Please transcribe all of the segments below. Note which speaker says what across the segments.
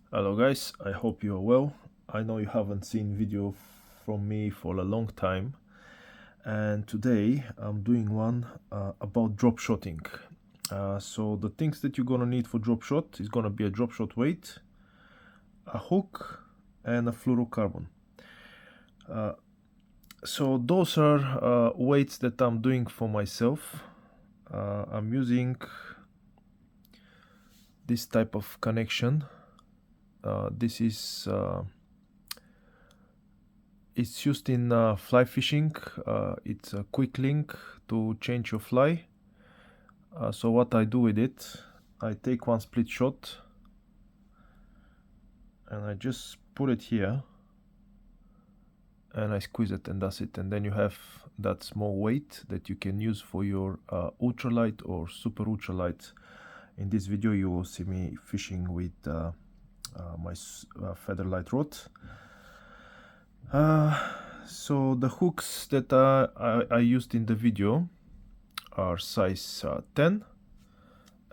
Speaker 1: Hello guys, I hope you are well. I know you haven't seen video from me for a long time, and today I'm doing one about drop shotting. So the things that you're gonna need for drop shot is gonna be a drop shot weight, a hook, and a fluorocarbon. So those are weights that I'm doing for myself. I'm using this type of connection. This is It's used in fly fishing. It's a quick link to change your fly. So what I do with it, I take one split shot and I just put it here and I squeeze it, and that's it. And then you have that small weight that you can use for your ultralight or super ultralight. In this video you will see me fishing with my featherlight rod. So the hooks that I used in the video are size 10,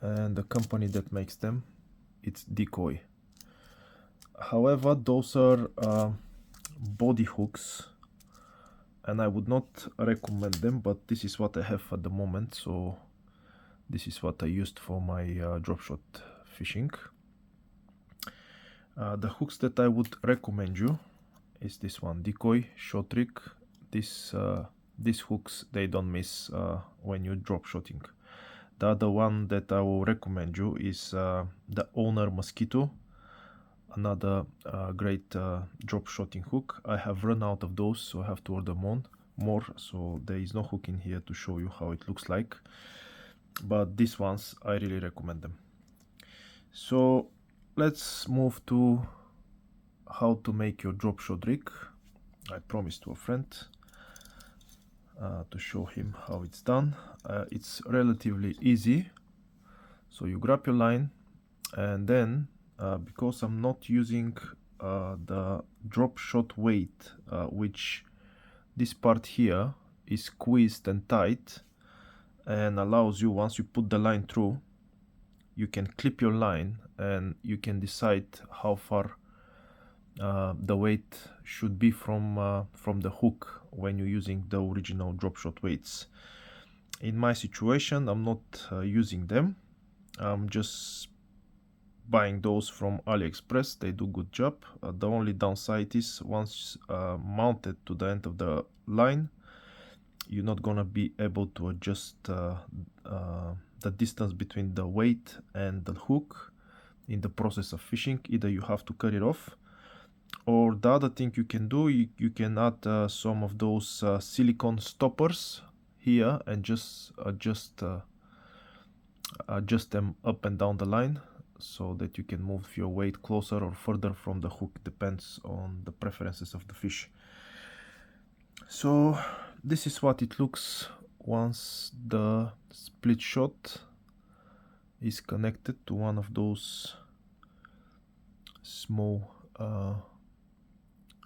Speaker 1: and the company that makes them, it's Decoy. However, those are body hooks and I would not recommend them, but this is what I have at the moment, so this is what I used for my drop shot fishing. The hooks that I would recommend you is this one, Decoy Short Trick. These hooks, they don't miss when you drop shotting. The other one that I will recommend you is the Owner Mosquito, another great drop shotting hook. I have run out of those, so I have to order more, so there is no hook in here to show you how it looks like, but these ones I really recommend them. So let's move to how to make your drop shot rig. I promised to a friend to show him how it's done. It's relatively easy. So you grab your line, and then because I'm not using the drop shot weight, which this part here is squeezed and tight and allows you, once you put the line through, you can clip your line and you can decide how far the weight should be from the hook when you're using the original drop shot weights. In my situation, I'm not using them. I'm just buying those from AliExpress. They do good job. The only downside is once mounted to the end of the line, you're not gonna be able to adjust the distance between the weight and the hook in the process of fishing. Either you have to cut it off, or the other thing you can do, you can add some of those silicone stoppers here and just adjust them up and down the line so that you can move your weight closer or further from the hook. Depends on the preferences of the fish. So this is what it looks once the split shot is connected to one of those small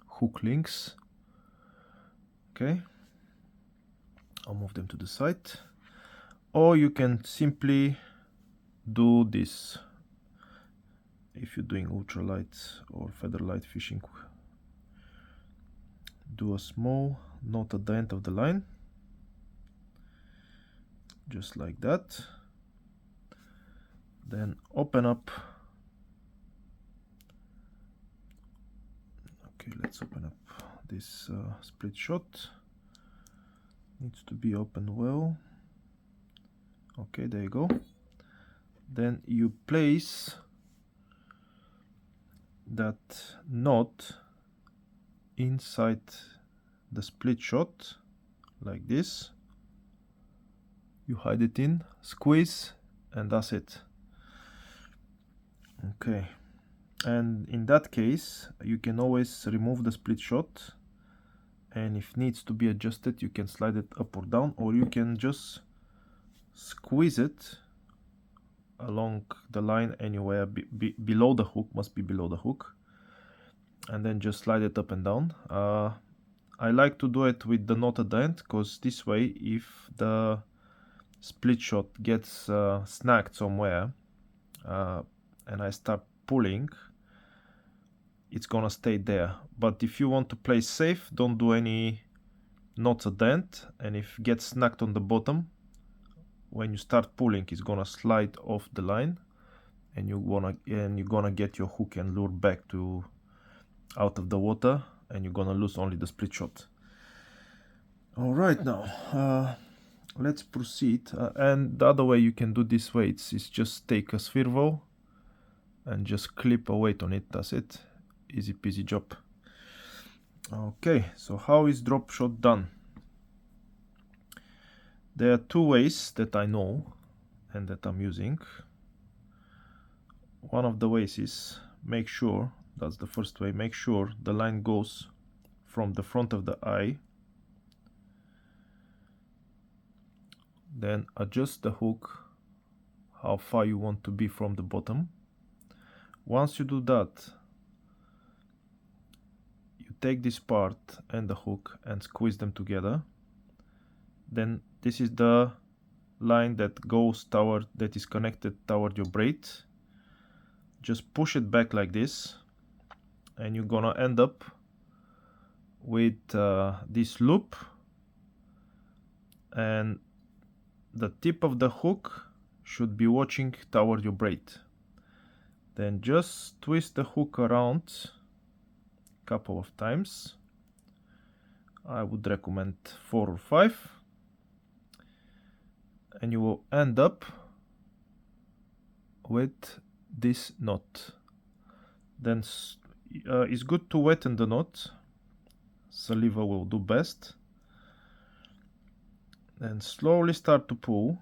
Speaker 1: hook links. Okay, I'll move them to the side, or you can simply do this if you're doing ultralight or featherlight fishing. Do a small knot at the end of the line, just like that. Then open up. Okay, let's open up this split shot. Needs to be opened well. Okay, there you go. Then you place that knot inside the split shot like this. You hide it in, squeeze, and that's it. Okay, and in that case you can always remove the split shot, and if needs to be adjusted you can slide it up or down, or you can just squeeze it along the line anywhere below the hook, must be below the hook, and then just slide it up and down. I like to do it with the knot at the end, because this way if the split shot gets snagged somewhere and I start pulling, it's gonna stay there. But if you want to play safe, don't do any knots at the end, and if it gets snagged on the bottom, when you start pulling, it's gonna slide off the line, and you're gonna get your hook and lure back to out of the water, and you're gonna lose only the split shot. All right, now let's proceed. And the other way you can do this weights is just take a sphere bow and just clip a weight on it. That's it. Easy peasy job. Okay, so how is drop shot done? There are two ways that I know and that I'm using. One of the ways is make sure, that's the first way, make sure the line goes from the front of the eye. Then adjust the hook how far you want to be from the bottom. Once you do that, you take this part and the hook and squeeze them together. Then this is the line that goes toward, that is connected toward your braid. Just push it back like this, and you're gonna end up with this loop, and the tip of the hook should be watching toward your braid. Then just twist the hook around a couple of times. I would recommend 4 or 5, and you will end up with this knot. Then it's good to weten the knot. Saliva will do best. Then slowly start to pull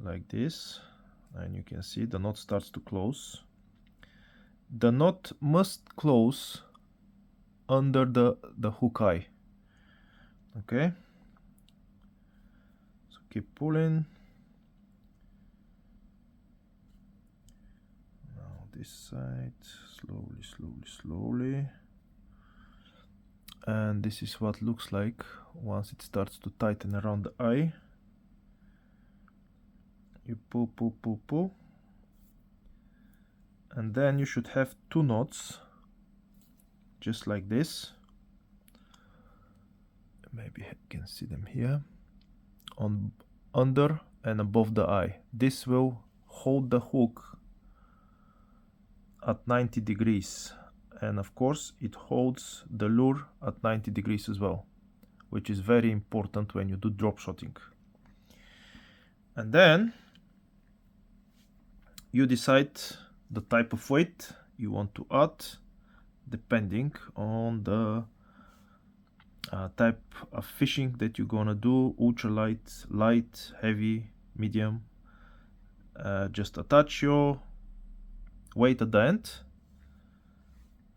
Speaker 1: like this, and you can see the knot starts to close. The knot must close under the hook eye. Okay, so keep pulling. Now this side, slowly. And this is what it looks like once it starts to tighten around the eye. You pull, and then you should have 2 knots, just like this. Maybe you can see them here, on under and above the eye. This will hold the hook at 90 degrees, and of course it holds the lure at 90 degrees as well, which is very important when you do drop shotting. And then you decide the type of weight you want to add depending on the type of fishing that you're gonna do: ultralight, light, heavy, medium. Just attach your weight at the end,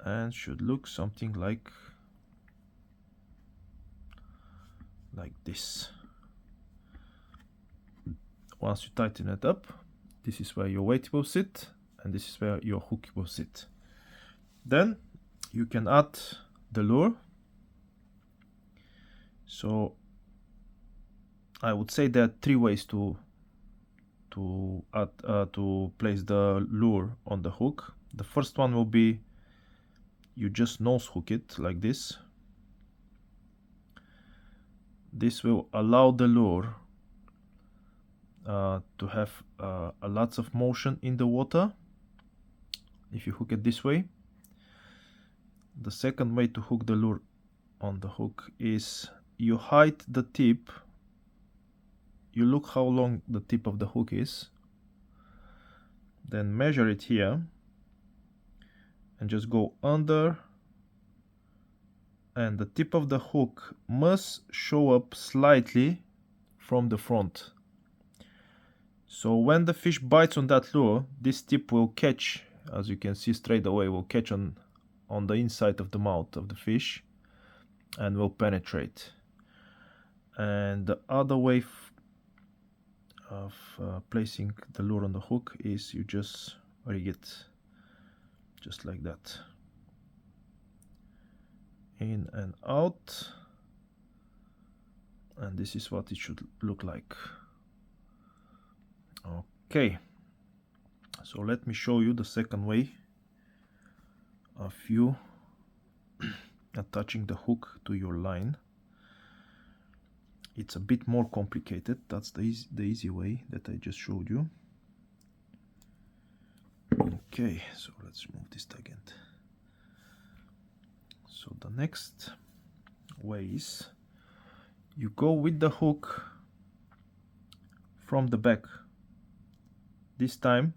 Speaker 1: and should look something like this. Once you tighten it up, this is where your weight will sit, and this is where your hook will sit. Then you can add the lure. So I would say there are 3 ways to place the lure on the hook. The first one will be you just nose hook it like this. This will allow the lure to have lots of motion in the water if you hook it this way. The second way to hook the lure on the hook is you height the tip. You look how long the tip of the hook is, then measure it here and just go under, and the tip of the hook must show up slightly from the front. So when the fish bites on that lure, this tip will catch, as you can see straight away, will catch on the inside of the mouth of the fish and will penetrate. And the other way of placing the lure on the hook is you just rig it just like that, in and out, and this is what it should look like. Okay, so let me show you the second way of you attaching the hook to your line. It's a bit more complicated. That's the easy way that I just showed you. Okay, so let's remove this tag end. So the next way is you go with the hook from the back. This time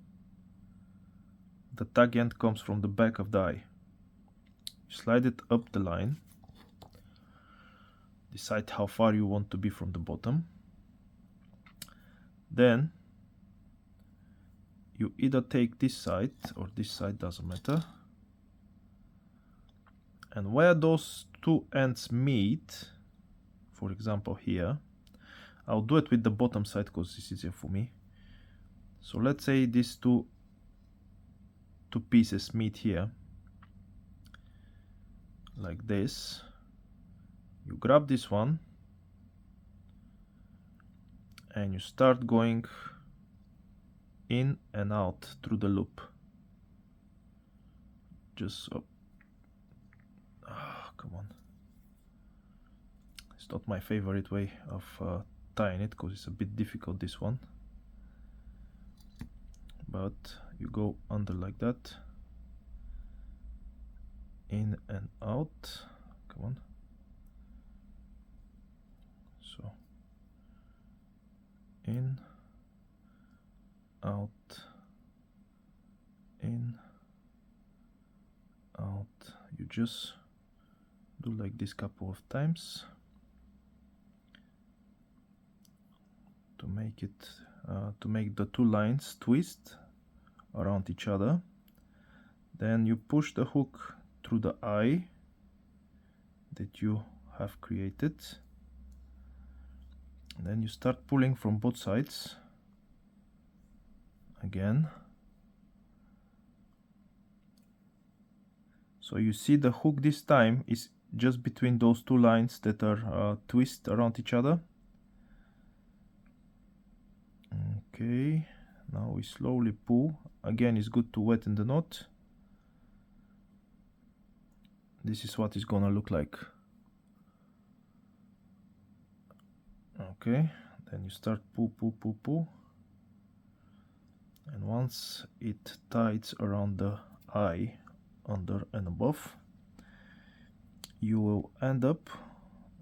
Speaker 1: the tag end comes from the back of the eye. You slide it up the line. Decide how far you want to be from the bottom. Then you either take this side or this side, doesn't matter. And where those two ends meet, for example here, I'll do it with the bottom side because it's easier for me. So let's say these two pieces meet here, like this. You grab this one and you start going in and out through the loop. Just so. Come on. It's not my favorite way of tying it because it's a bit difficult, this one. But you go under like that. In and out. Come on. So. In. Out. In. Out. You just do like this couple of times to make it to make the two lines twist around each other. Then you push the hook through the eye that you have created, and then you start pulling from both sides again. So you see the hook this time is just between those two lines that are twist around each other. Okay, now we slowly pull. Again, it's good to wet in the knot. This is what it's gonna look like. Okay, then you start pull, and once it ties around the eye, under and above, you will end up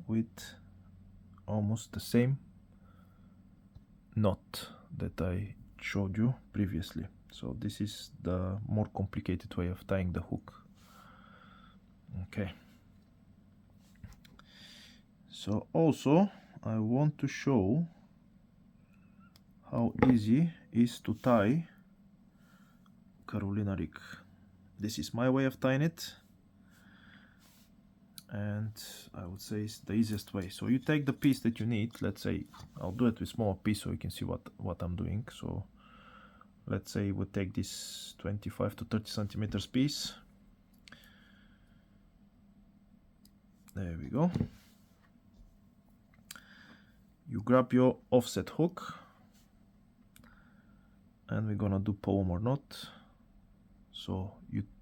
Speaker 1: with almost the same knot that I showed you previously. So this is the more complicated way of tying the hook. Okay. So also I want to show how easy it is to tie Carolina rig. This is my way of tying it, and I would say it's the easiest way. So you take the piece that you need. Let's say I'll do it with smaller piece so you can see what I'm doing. So let's say we take this 25 to 30 centimeters piece. There we go. You grab your offset hook, and we're gonna do polymer knot. So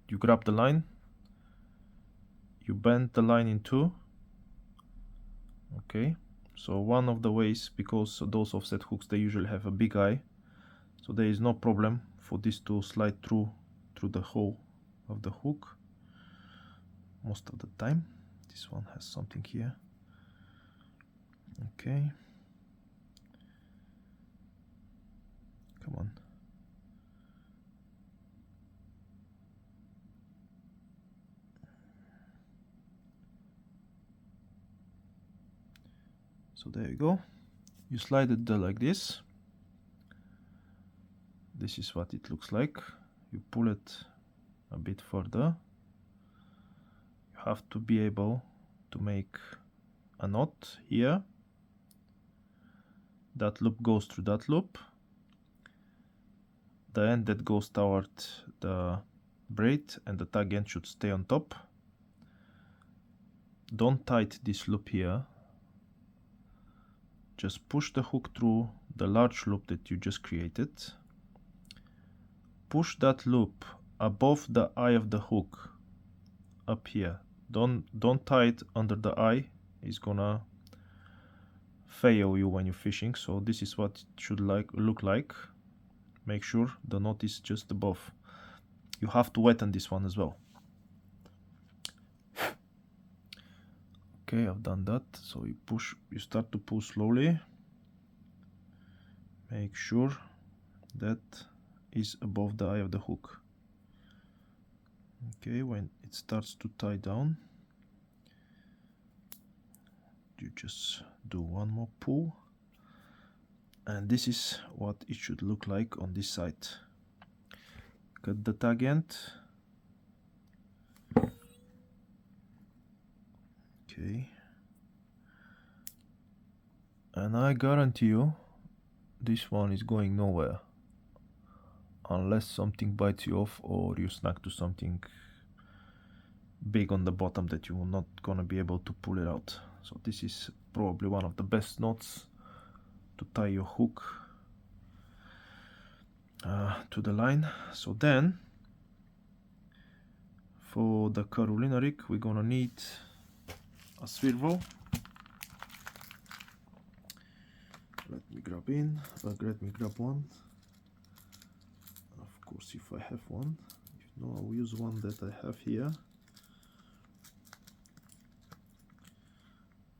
Speaker 1: you grab the line, you bend the line in two. Okay, so one of the ways, because those offset hooks, they usually have a big eye, so there is no problem for this to slide through the hole of the hook most of the time. This one has something here. Okay, come on. So there you go. You slide it like this. This is what it looks like. You pull it a bit further. You have to be able to make a knot here. That loop goes through that loop. The end that goes toward the braid and the tag end should stay on top. Don't tight this loop here. Just push the hook through the large loop that you just created. Push that loop above the eye of the hook up here. Don't tie it under the eye, it's gonna fail you when you're fishing. So this is what it should look like. Make sure the knot is just above. You have to weten this one as well. Okay, I've done that. So you start to pull slowly. Make sure that is above the eye of the hook. Okay, when it starts to tie down, you just do one more pull, and this is what it should look like on this side. Cut the tag end. Okay, and I guarantee you this one is going nowhere unless something bites you off or you snag to something big on the bottom that you're not gonna be able to pull it out. So this is probably one of the best knots to tie your hook to the line. So then for the Carolina rig we're gonna need a swivel. Let me grab one. Of course, if I have one. If no, I'll use one that I have here.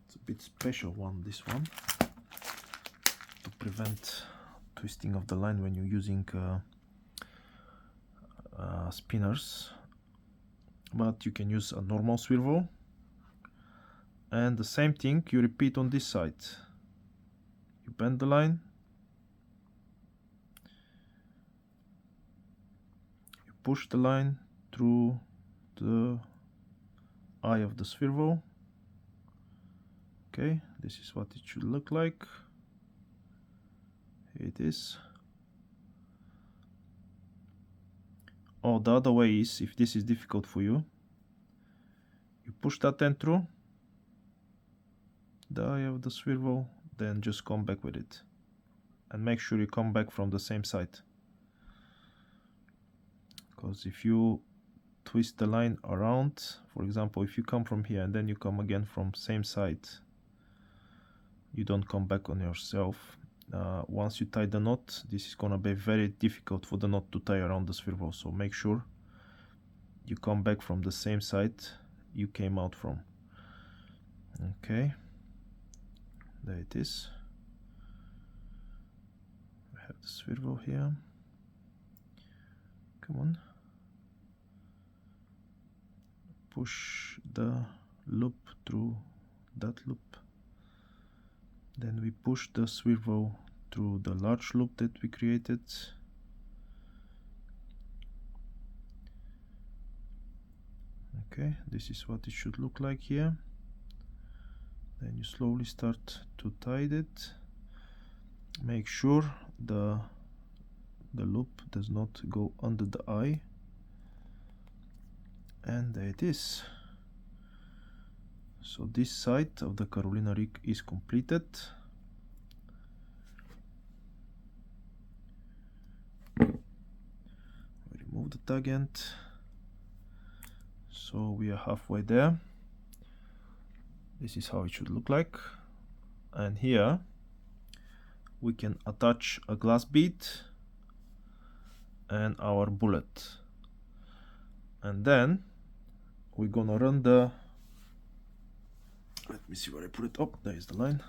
Speaker 1: It's a bit special one, this one, to prevent twisting of the line when you're using spinners. But you can use a normal swivel, and the same thing you repeat on this side. You bend the line, you push the line through the eye of the swivel. Okay, this is what it should look like. Here it is. Or the other way is, if this is difficult for you, you push that end through the eye of the swivel, then just come back with it, and make sure you come back from the same side, because if you twist the line around, for example, if you come from here and then you come again from same side, you don't come back on yourself. Once you tie the knot, this is gonna be very difficult for the knot to tie around the swivel, so make sure you come back from the same side you came out from. Okay, there it is. We have the swivel here. Come on. Push the loop through that loop. Then we push the swivel through the large loop that we created. Okay, this is what it should look like here. Then you slowly start to tie it. Make sure the loop does not go under the eye. And there it is. So this side of the Carolina rig is completed. We remove the tag end. So we are halfway there. This is how it should look like. And here we can attach a glass bead and our bullet. And then we're gonna run the, let me see where I put it. Oh, there is the line.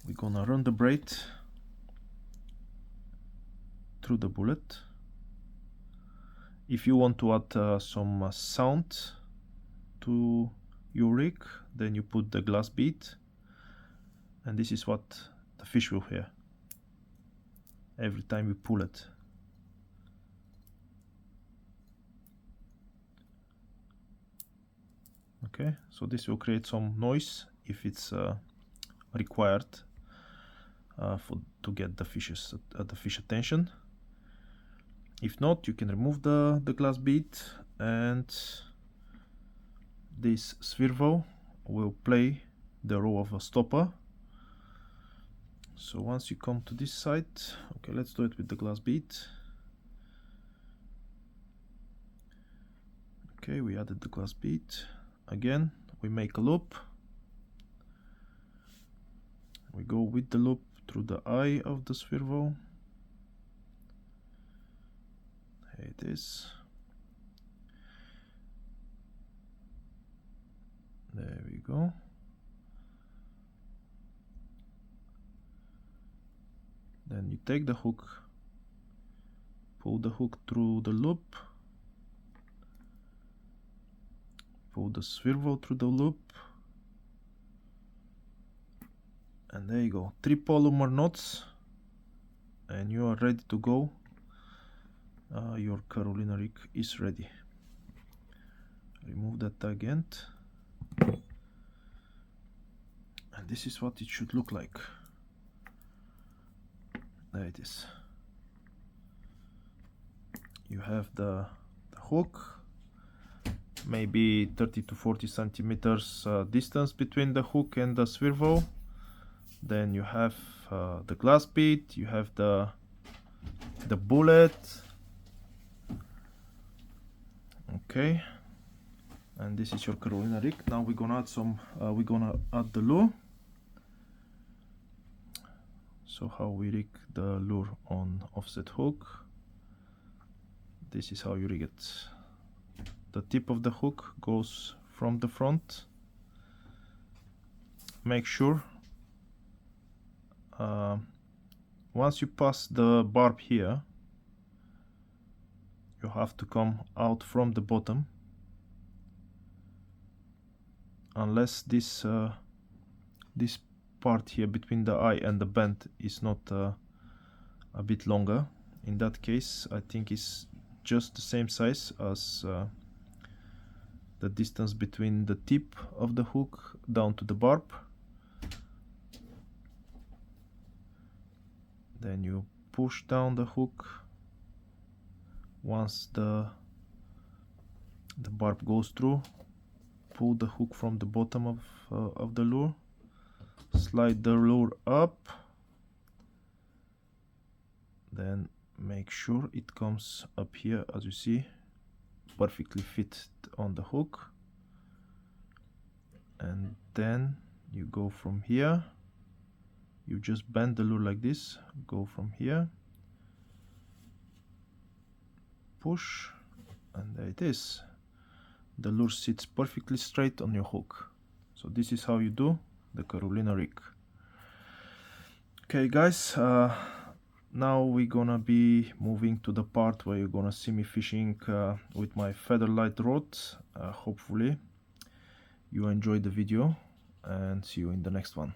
Speaker 1: We're gonna run the braid through the bullet. If you want to add some sound to your rig, then you put the glass bead, and this is what the fish will hear every time you pull it. Okay, so this will create some noise if it's required to get the fish attention. If not, you can remove the glass bead, and this swivel will play the role of a stopper. So once you come to this side, okay, let's do it with the glass bead. Okay, we added the glass bead. Again, we make a loop. We go with the loop through the eye of the swivel. Here it is. There we go. Then you take the hook, pull the hook through the loop, pull the swivel through the loop, and there you go. 3 polymer knots, and you are ready to go. Your Carolina rig is ready. Remove that tag end, and this is what it should look like. There it is. You have the hook, maybe 30 to 40 centimeters distance between the hook and the swivel. Then you have the glass bead, you have the bullet. Okay, and this is your Carolina rig. Now we're gonna add the lure. So how we rig the lure on offset hook. This is how you rig it. The tip of the hook goes from the front. Make sure once you pass the barb here, you have to come out from the bottom, unless this part here between the eye and the bend is not a bit longer. In that case, I think it's just the same size as the distance between the tip of the hook down to the barb. Then you push down the hook. Once the barb goes through, pull the hook from the bottom of the lure, slide the lure up, then make sure it comes up here, as you see, perfectly fit on the hook, and then you go from here. You just bend the lure like this, go from here, push, and there it is. The lure sits perfectly straight on your hook. So this is how you do the Carolina rig. Okay guys, now we're gonna be moving to the part where you're gonna see me fishing with my featherlight rod. Hopefully you enjoyed the video, and see you in the next one.